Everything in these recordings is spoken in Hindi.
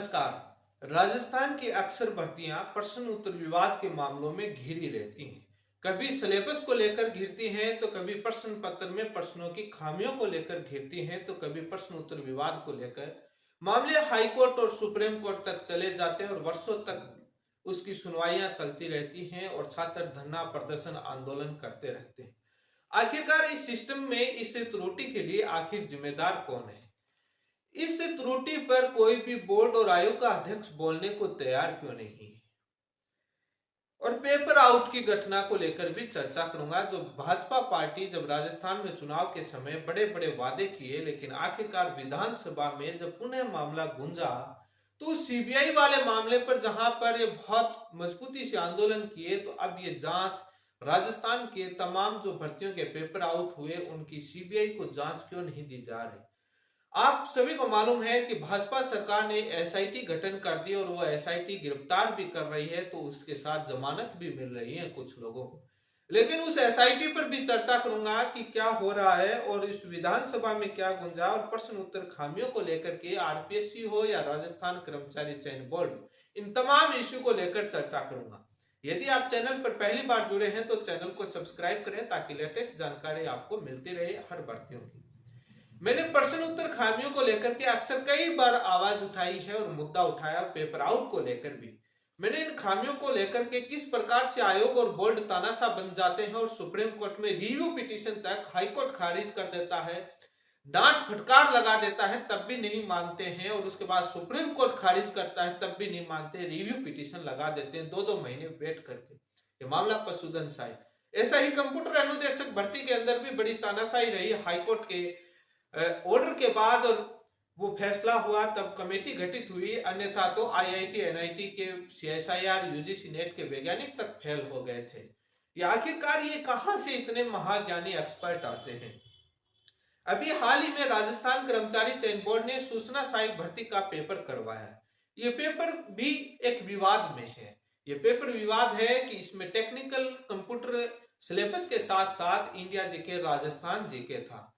नमस्कार। राजस्थान की अक्सर भर्तियां प्रश्न उत्तर विवाद के मामलों में घिरी रहती हैं। कभी सिलेबस को लेकर घिरती हैं तो कभी प्रश्न पत्र में प्रश्नों की खामियों को लेकर घिरती हैं तो कभी प्रश्न उत्तर विवाद को लेकर। मामले हाई कोर्ट और सुप्रीम कोर्ट तक चले जाते हैं और वर्षों तक उसकी सुनवाइयां चलती रहती हैं और छात्र धरना प्रदर्शन आंदोलन करते रहते हैं। आखिरकार इस सिस्टम में इस त्रुटि के लिए आखिर जिम्मेदार कौन है? इस त्रुटि पर कोई भी बोर्ड और आयोग का अध्यक्ष बोलने को तैयार क्यों नहीं? और पेपर आउट की घटना को लेकर भी चर्चा करूंगा। जो भाजपा पार्टी जब राजस्थान में चुनाव के समय बड़े बड़े वादे किए, लेकिन आखिरकार विधानसभा में जब पुनः मामला गूंजा तो सीबीआई वाले मामले पर जहां पर ये बहुत मजबूती से आंदोलन किए, तो अब ये जांच राजस्थान के तमाम जो भर्तियों के पेपर आउट हुए उनकी सीबीआई को जांच क्यों नहीं दी जा रही? आप सभी को मालूम है कि भाजपा सरकार ने एसआईटी गठन कर दी और वो एसआईटी गिरफ्तार भी कर रही है, तो उसके साथ जमानत भी मिल रही है कुछ लोगों को। लेकिन उस एसआईटी पर भी चर्चा करूंगा कि क्या हो रहा है और इस विधानसभा में क्या गुंजा, और प्रश्न उत्तर खामियों को लेकर के आरपीएससी हो या राजस्थान कर्मचारी चयन बोर्ड, इन तमाम इश्यू को लेकर चर्चा करूंगा। यदि आप चैनल पर पहली बार जुड़े हैं तो चैनल को सब्सक्राइब करें ताकि लेटेस्ट जानकारी आपको मिलती रहे हर भर्तियों की। मैंने प्रश्न उत्तर खामियों को लेकर के अक्सर कई बार आवाज उठाई है और मुद्दा उठाया। पेपर आउट को लेकर भी मैंने इन खामियों को लेकर के किस प्रकार से आयोग और बोर्ड तानाशाह बन जाते हैं और सुप्रीम कोर्ट में रिव्यू पिटीशन तक हाईकोर्ट खारिज कर देता है, डांट फटकार लगा देता है, तब भी नहीं मानते हैं, और उसके बाद सुप्रीम कोर्ट खारिज करता है तब भी नहीं मानते, रिव्यू पिटीशन लगा देते हैं 2-2 महीने वेट करके। ये मामला पशुधन शाही। ऐसा ही कंप्यूटर अनुदेशक भर्ती के अंदर भी बड़ी तानाशाही रही। हाईकोर्ट के ऑर्डर के बाद और वो फैसला हुआ तब कमेटी गठित हुई, अन्यथा तो आईआईटी एनआईटी के सीएसआईआर यूजीसी नेट के वैज्ञानिक तक फेल हो गए थे। ये आखिरकार ये कहां से इतने महाज्ञानी एक्सपर्ट आते हैं? अभी हाल ही में राजस्थान कर्मचारी चयन बोर्ड ने सूचना सहायक भर्ती का पेपर करवाया। ये पेपर भी एक विवाद में है। ये पेपर विवाद है कि इसमें टेक्निकल कंप्यूटर सिलेबस के साथ साथ इंडिया जीके, राजस्थान जीके था,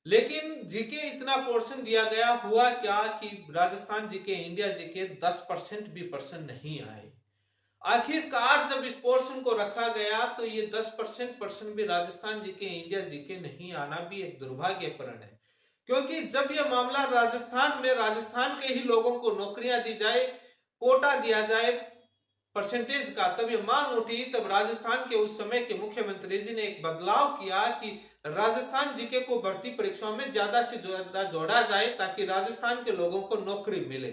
लेकिन जीके इतना पोर्शन दिया गया। हुआ क्या कि राजस्थान जीके, इंडिया जीके 10% भी पर्सन नहीं आए। आखिरकार जब इस पोर्शन को रखा गया तो ये 10% पर्सन भी राजस्थान जीके, इंडिया जीके नहीं आना भी एक दुर्भाग्यपूर्ण है, क्योंकि जब यह मामला राजस्थान में राजस्थान के ही लोगों को नौकरियां दी जाए, कोटा दिया जाए परसेंटेज का, तब ये मांग उठी। तब राजस्थान के उस समय के मुख्यमंत्री जी ने एक बदलाव किया कि राजस्थान जीके को भर्ती परीक्षाओं में ज्यादा से ज्यादा जोड़ा जाए ताकि राजस्थान के लोगों को नौकरी मिले।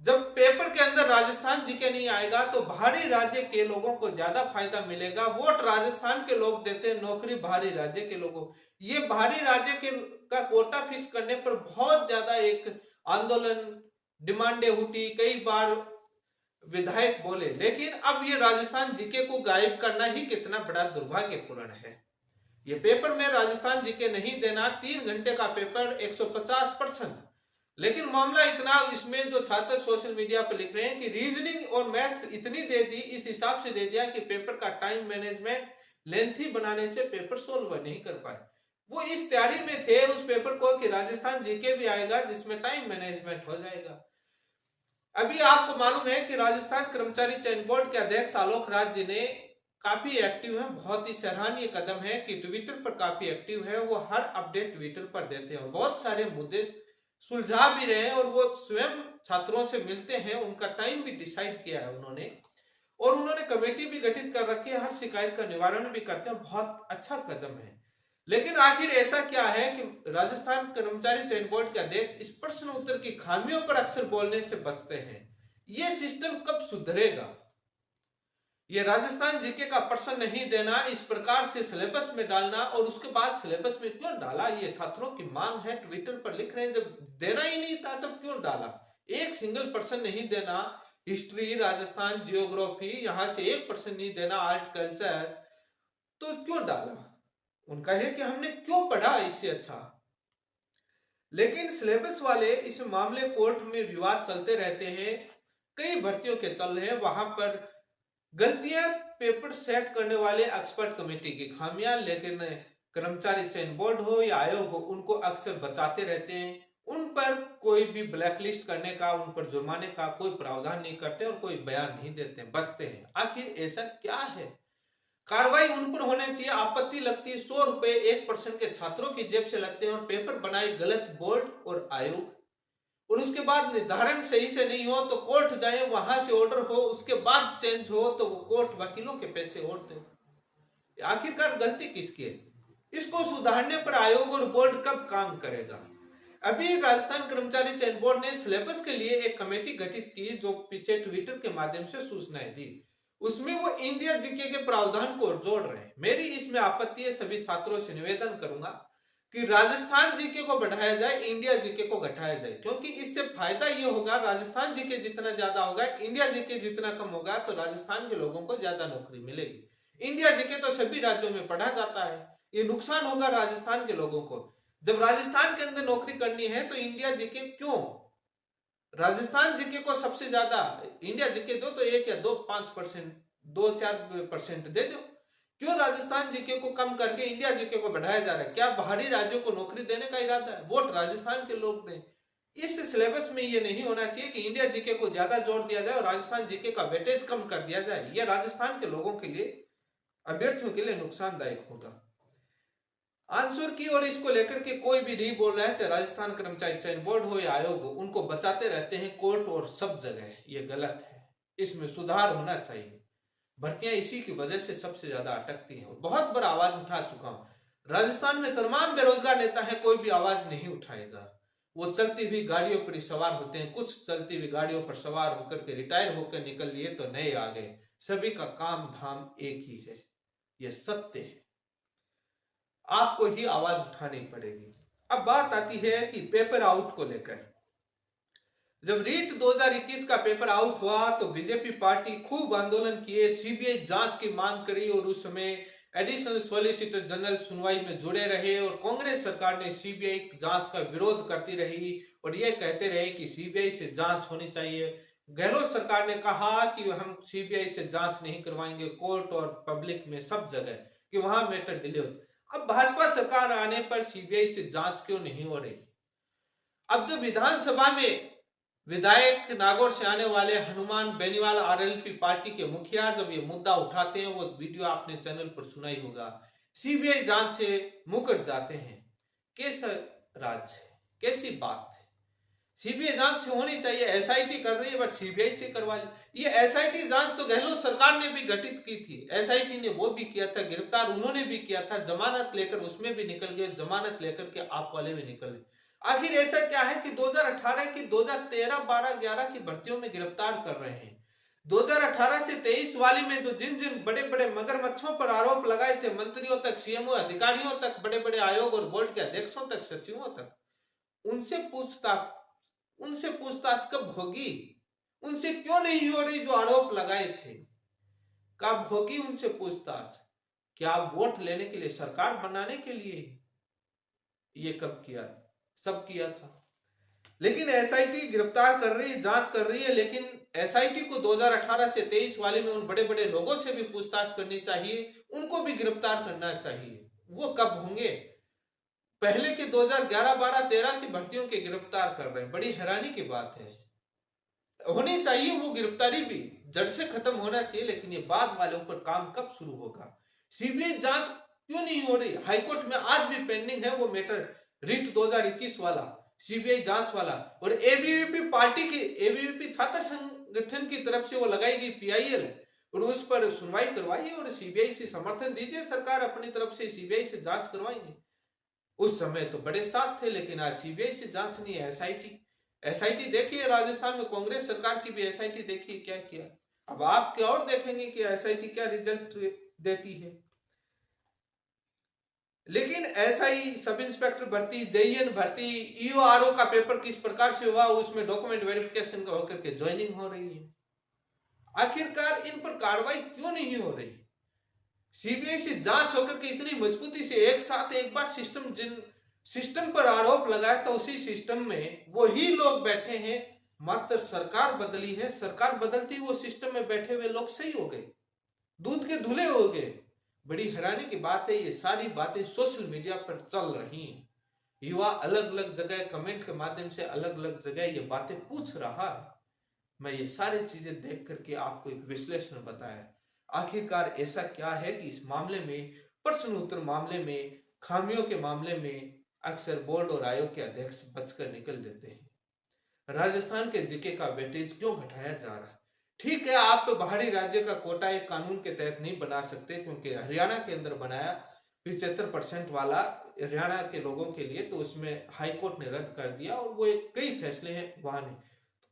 जब पेपर के अंदर राजस्थान जीके नहीं आएगा तो बाहरी राज्य के लोगों को ज्यादा फायदा मिलेगा। वोट राजस्थान के लोग देते हैं, नौकरी बाहरी राज्य के लोगों। ये बाहरी राज्य के का कोटा फिक्स करने पर बहुत ज्यादा एक आंदोलन, डिमांडें उठी, कई बार विधायक बोले, लेकिन अब ये राजस्थान जीके को गायब करना ही कितना बड़ा दुर्भाग्यपूर्ण है। ये पेपर में राजस्थान जीके नहीं देना, 3 घंटे का पेपर 150%, लेकिन मामला इतना, इसमें जो छात्र सोशल मीडिया पर लिख रहे हैं कि रीजनिंग और मैथ इतनी दे दी, इस हिसाब से दे दिया कि पेपर का टाइम मैनेजमेंट लेंथी बनाने से पेपर सोल्व नहीं कर पाए। वो इस तैयारी में थे उस पेपर को कि राजस्थान जीके भी आएगा जिसमें टाइम मैनेजमेंट हो जाएगा। अभी आपको मालूम है कि राजस्थान कर्मचारी चयन बोर्ड के अध्यक्ष आलोक राज जी ने काफी एक्टिव है, बहुत ही सराहनीय कदम है कि ट्विटर पर काफी एक्टिव है। वो हर अपडेट ट्विटर पर देते हैं, बहुत सारे मुद्दे सुलझा भी रहे हैं और वो स्वयं छात्रों से मिलते हैं, उनका टाइम भी डिसाइड किया है उन्होंने, और उन्होंने कमेटी भी गठित कर रखी है, हर शिकायत का निवारण भी करते हैं। बहुत अच्छा कदम है। लेकिन आखिर ऐसा क्या है कि राजस्थान कर्मचारी चयन बोर्ड के अध्यक्ष इस प्रश्न उत्तर की खामियों पर अक्सर बोलने से बचते हैं? ये सिस्टम कब सुधरेगा? ये राजस्थान जीके का प्रश्न नहीं देना, इस प्रकार से सिलेबस में डालना, और उसके बाद सिलेबस में क्यों डाला? ये छात्रों की मांग है, ट्विटर पर लिख रहे हैं। जब देना ही नहीं था तो क्यों डाला? एक सिंगल पर्सन नहीं देना, हिस्ट्री, राजस्थान, जियोग्राफी, यहां से 1% नहीं देना, आर्ट, कल्चर, तो क्यों डाला? उनका है कि हमने क्यों पढ़ा इससे अच्छा। लेकिन सिलेबस वाले इस मामले कोर्ट में विवाद चलते रहते हैं, कई भर्तियों के चल रहे हैं, वहां पर गलतियां पेपर सेट करने वाले एक्सपर्ट कमेटी की खामियां, लेकिन कर्मचारी चयन बोर्ड हो या आयोग हो, उनको अक्सर बचाते रहते हैं। उन पर कोई भी ब्लैकलिस्ट करने का, उन पर जुर्माने का कोई प्रावधान नहीं करते और कोई बयान नहीं देते, बचते हैं। आखिर ऐसा क्या है? कार्रवाई उन पर होनी चाहिए। आपत्ति लगती है, 100 रुपए 1% के छात्रों की जेब से लगते हैं और पेपर बनाए गलत बोर्ड और आयोग, और उसके बाद निर्धारण सही से नहीं हो तो कोर्ट जाए, वहां से ऑर्डर हो, उसके बाद चेंज हो तो वो कोर्ट वकीलों के पैसे और दे। आखिरकार गलती किसकी है? इसको सुधारने पर आयोग और बोर्ड कब काम करेगा? अभी राजस्थान कर्मचारी चयन बोर्ड ने सिलेबस के लिए एक कमेटी गठित की, जो पीछे ट्विटर के माध्यम से सूचनाएं दी। उसमें वो इंडिया जीके के प्रावधान को जोड़ रहे हैं। मेरी इसमें आपत्ति है। सभी छात्रों से निवेदन करूंगा कि राजस्थान जीके को बढ़ाया जाए, इंडिया जीके को घटाया जाए, क्योंकि इससे फायदा ये होगा, राजस्थान जीके जितना ज्यादा होगा, इंडिया जीके जितना कम होगा, तो राजस्थान के लोगों को ज्यादा नौकरी मिलेगी। इंडिया जीके तो सभी राज्यों में पढ़ा जाता है, ये नुकसान होगा राजस्थान के लोगों को। जब राजस्थान के अंदर नौकरी करनी है तो इंडिया जीके क्यों? राजस्थान जीके को सबसे ज्यादा, इंडिया जीके दो तो 1 या 2-5%, 2-4% दे दो। क्यों राजस्थान जीके को कम करके इंडिया जीके को बढ़ाया जा रहा है? क्या बाहरी राज्यों को नौकरी देने का इरादा है? वोट राजस्थान के लोग दें। इस सिलेबस में ये नहीं होना चाहिए कि इंडिया जीके को ज्यादा जोर दिया जाए और राजस्थान जीके का वेटेज कम कर दिया जाए। यह राजस्थान के लोगों के लिए, अभ्यर्थियों के लिए नुकसानदायक होगा। आंसर की और इसको लेकर के कोई भी नहीं बोल रहा है, चाहे राजस्थान कर्मचारी चयन बोर्ड हो या आयोग हो, उनको बचाते रहते हैं कोर्ट और सब जगह। ये गलत है, इसमें सुधार होना चाहिए। भर्तियां इसी की वजह से सबसे ज्यादा अटकती हैं। बहुत बार आवाज उठा चुका हूं। राजस्थान में तमाम बेरोजगार नेता है, कोई भी आवाज नहीं उठाएगा। वो चलती हुई गाड़ियों पर सवार होते हैं, कुछ चलती हुई गाड़ियों पर सवार होकर के रिटायर होकर निकल लिए तो नए आ गए। सभी का काम धाम एक ही है, यह सत्य है। आपको ही आवाज उठानी पड़ेगी। अब बात आती है कि पेपर आउट को लेकर। जब रीट 2021 का पेपर आउट हुआ तो बीजेपी पार्टी खूब आंदोलन किए, सीबीआई जांच की मांग करी और उस समय एडिशनल सॉलिसिटर जनरल सुनवाई में जुड़े रहे और कांग्रेस सरकार ने सीबीआई जांच का विरोध करती रही और यह कहते रहे कि सीबीआई से जांच होनी चाहिए। गहलोत सरकार ने कहा कि हम सीबीआई से जांच नहीं करवाएंगे, कोर्ट और पब्लिक में सब जगह, कि वहां मैटर डिले हो। अब भाजपा सरकार आने पर सीबीआई से जांच क्यों नहीं हो रही? अब जो विधानसभा में विधायक नागौर से आने वाले हनुमान बेनीवाल आरएलपी पार्टी के मुखिया जब ये मुद्दा उठाते हैं, वो वीडियो आपने चैनल पर सुना ही होगा, सीबीआई जांच से मुकर जाते हैं। कैसा राज है, कैसी बात है? सीबीआई जांच से होनी चाहिए, एसआईटी कर रही है बट सीबीआई से करवा ली। ये एसआईटी जांच तो गहलोत सरकार ने भी गठित की थी, एसआईटी ने वो भी किया था, गिरफ्तार उन्होंने भी किया था, जमानत लेकर उसमें भी निकल गए, जमानत लेकर के आप वाले भी निकल गए। आखिर ऐसा क्या है कि 2018 की, 2013, 12, 11 की भर्तियों में गिरफ्तार कर रहे हैं? 2018 से 23 वाली में जो जिन जिन बड़े बड़े मगरमच्छों पर आरोप लगाए थे, मंत्रियों तक, सीएमओ अधिकारियों तक, बड़े बड़े आयोग और बोर्ड के अध्यक्षों तक, सचिवों तक, उनसे पूछताछ कब होगी? उनसे क्यों नहीं हो रही? जो आरोप लगाए थे कब होगी उनसे पूछताछ? क्या वोट लेने के लिए, सरकार बनाने के लिए? ये कब किया? सब किया था। लेकिन एसआईटी गिरफ्तार कर रही है, जांच कर रही है, लेकिन एसआईटी को 2018 से 23 वाले में उन बड़े बड़े लोगों से भी पूछताछ करनी चाहिए, उनको भी गिरफ्तार करना चाहिए। वो कब होंगे? पहले के 2011, 12, 13 की भर्तियों के गिरफ्तार कर रहे हैं। बड़ी हैरानी की बात है। होनी चाहिए वो गिरफ्तारी भी, जड़ से खत्म होना चाहिए, लेकिन ये बाद वालों पर काम कब शुरू होगा? सीबीआई जांच क्यों नहीं हो रही? हाईकोर्ट में आज भी पेंडिंग है वो मैटर, रीट 2021 वाला, सीबीआई जांच वाला। और एबीवीपी पार्टी की, एबीवीपी छात्र संगठन की तरफ से वो लगाई गई पीआईएल, और उस पर सुनवाई करवाइए और सीबीआई से समर्थन दीजिए। सरकार अपनी तरफ से सीबीआई से जांच करवाएंगे। उस समय तो बड़े साथ थे, लेकिन आज सीबीआई से जांच नहीं है, एसआईटी देखिए। राजस्थान में कांग्रेस सरकार की भी एसआईटी देखिए क्या किया। अब आप क्या और देखेंगे कि एसआईटी क्या रिजल्ट देती है। लेकिन एसआई, सब इंस्पेक्टर भर्ती, जेईएन भर्ती, ईओआरओ का पेपर किस प्रकार से हुआ, उसमें डॉक्यूमेंट वेरिफिकेशन का होकर के ज्वाइनिंग हो रही है। आखिरकार इन पर कार्रवाई क्यों नहीं हो रही? सीबीआई से जांच होकर के इतनी मजबूती से एक साथ एक बार सिस्टम, जिन सिस्टम पर आरोप लगाया था उसी सिस्टम में वही लोग बैठे हैं, मात्र सरकार बदली है। सरकार बदलती वो सिस्टम में बैठे हुए लोग सही हो गए, दूध के धुले हो गए। बड़ी हैरानी की बात है, ये सारी बातें सोशल मीडिया पर चल रही हैं। युवा अलग अलग जगह कमेंट के माध्यम से अलग अलग जगह ये बातें पूछ रहा है। मैं ये सारी चीजें देख करके आपको एक विश्लेषण बताया। आखिरकार ऐसा क्या है कि इस मामले में, प्रश्न उत्तर मामले में, खामियों के मामले में अक्सर बोर्ड और आयोग के अध्यक्ष बचकर निकल देते हैं। राजस्थान के जीके का वेटेज क्यों घटाया जा रहा है? ठीक है, आप तो बाहरी राज्य का कोटा एक कानून के तहत नहीं बना सकते, क्योंकि हरियाणा के अंदर बनाया 75% वाला हरियाणा के लोगों के लिए, तो उसमें हाईकोर्ट ने रद्द कर दिया और वो एक कई फैसले हैं वहां नहीं।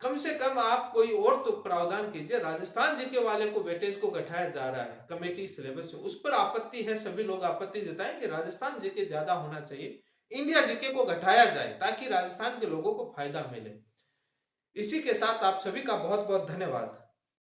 कम से कम आप कोई और तो प्रावधान कीजिए। राजस्थान जीके वाले को वेटेज को घटाया जा रहा है कमेटी सिलेबस में, उस पर आपत्ति है, सभी लोग आपत्ति जताएं कि राजस्थान जीके ज्यादा होना चाहिए, इंडिया जीके को घटाया जाए ताकि राजस्थान के लोगों को फायदा मिले। इसी के साथ आप सभी का बहुत बहुत धन्यवाद।